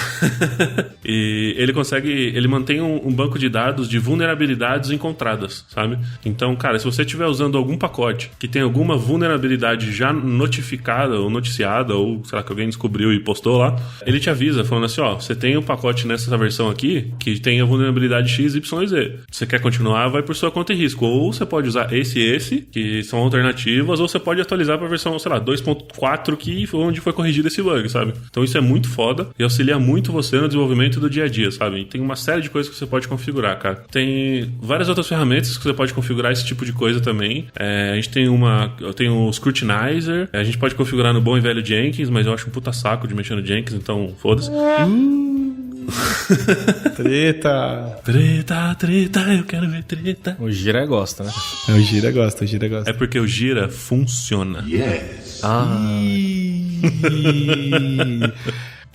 E ele mantém um banco de dados de vulnerabilidades encontradas, sabe? Então, cara, se você estiver usando algum pacote que tem alguma vulnerabilidade já notificada ou noticiada, ou sei lá, que alguém descobriu e postou lá, ele te avisa, falando assim, ó, você tem um pacote nessa versão aqui que tem a vulnerabilidade XYZ. Você quer continuar, vai por sua conta e risco. Ou você pode usar esse, que são alternativas, ou você pode atualizar pra versão, sei lá, 2.4, que foi onde foi corrigido esse bug, sabe? Então isso é muito foda e auxilia muito você no desenvolvimento do dia a dia, sabe? E tem uma série de coisas que você pode configurar, cara. Tem várias outras ferramentas que você pode configurar esse tipo de coisa também. Eu tenho o Scrutinizer, a gente pode configurar no bom e velho Jenkins, mas eu acho um puta saco de mexer no Jenkins, então foda-se. Treta, eu quero ver treta. O Gira gosta, né? O Gira gosta. É porque o Gira funciona. Yes.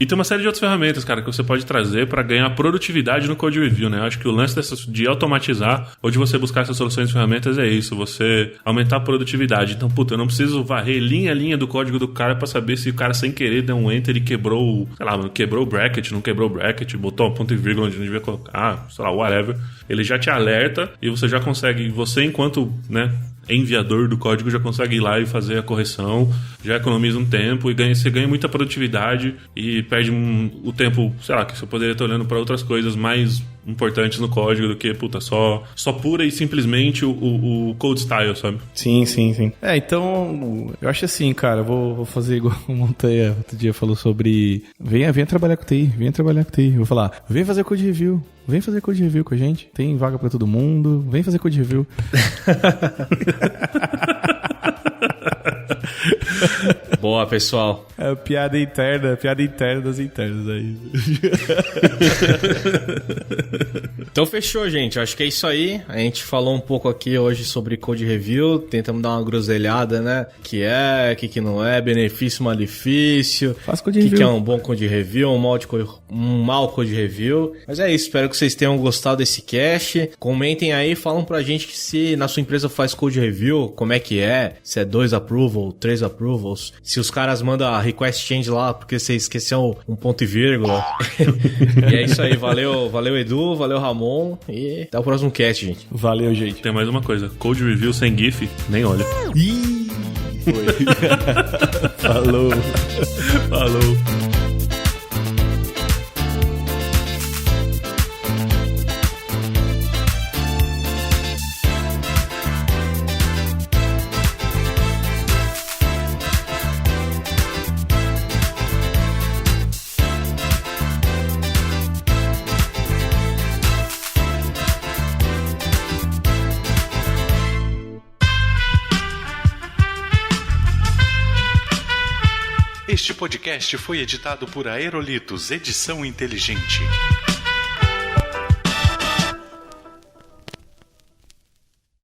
E tem uma série de outras ferramentas, cara, que você pode trazer para ganhar produtividade no code review, né? Eu acho que o lance de automatizar ou de você buscar essas soluções de ferramentas é isso, você aumentar a produtividade. Então, puta, eu não preciso varrer linha a linha do código do cara para saber se o cara sem querer deu um enter e quebrou, sei lá, quebrou o bracket, não quebrou o bracket, botou um ponto e vírgula onde não devia colocar, sei lá, whatever. Ele já te alerta e você já consegue, você enquanto, né, enviador do código já consegue ir lá e fazer a correção, já economiza um tempo e você ganha muita produtividade e perde o tempo, sei lá, que você poderia estar olhando para outras coisas mais importantes no código do que, só pura e simplesmente o code style, sabe? Sim. Então, eu acho assim, cara, eu vou fazer igual o Montanha outro dia falou sobre venha trabalhar com TI, eu vou falar, vem fazer code review com a gente, tem vaga pra todo mundo, vem fazer code review. Boa, pessoal. É piada interna das internas aí. Então fechou, gente. Acho que é isso aí. A gente falou um pouco aqui hoje sobre code review. Tentamos dar uma groselhada, né? O que não é, benefício, malefício. Faz code review. O que é um bom code review, um mau code review. Mas é isso. Espero que vocês tenham gostado desse cast. Comentem aí, falam pra gente que se na sua empresa faz code review, como é que é? Se é 2 approvals, 3 approvals. Se os caras mandam a request change lá porque você esqueceu um ponto e vírgula. E é isso aí. Valeu Edu, valeu Ramon e até o próximo cast, gente. Valeu, gente. Tem mais uma coisa, code review sem GIF, nem olha. Ih, foi. Falou. Este podcast foi editado por Aerolitos Edição Inteligente.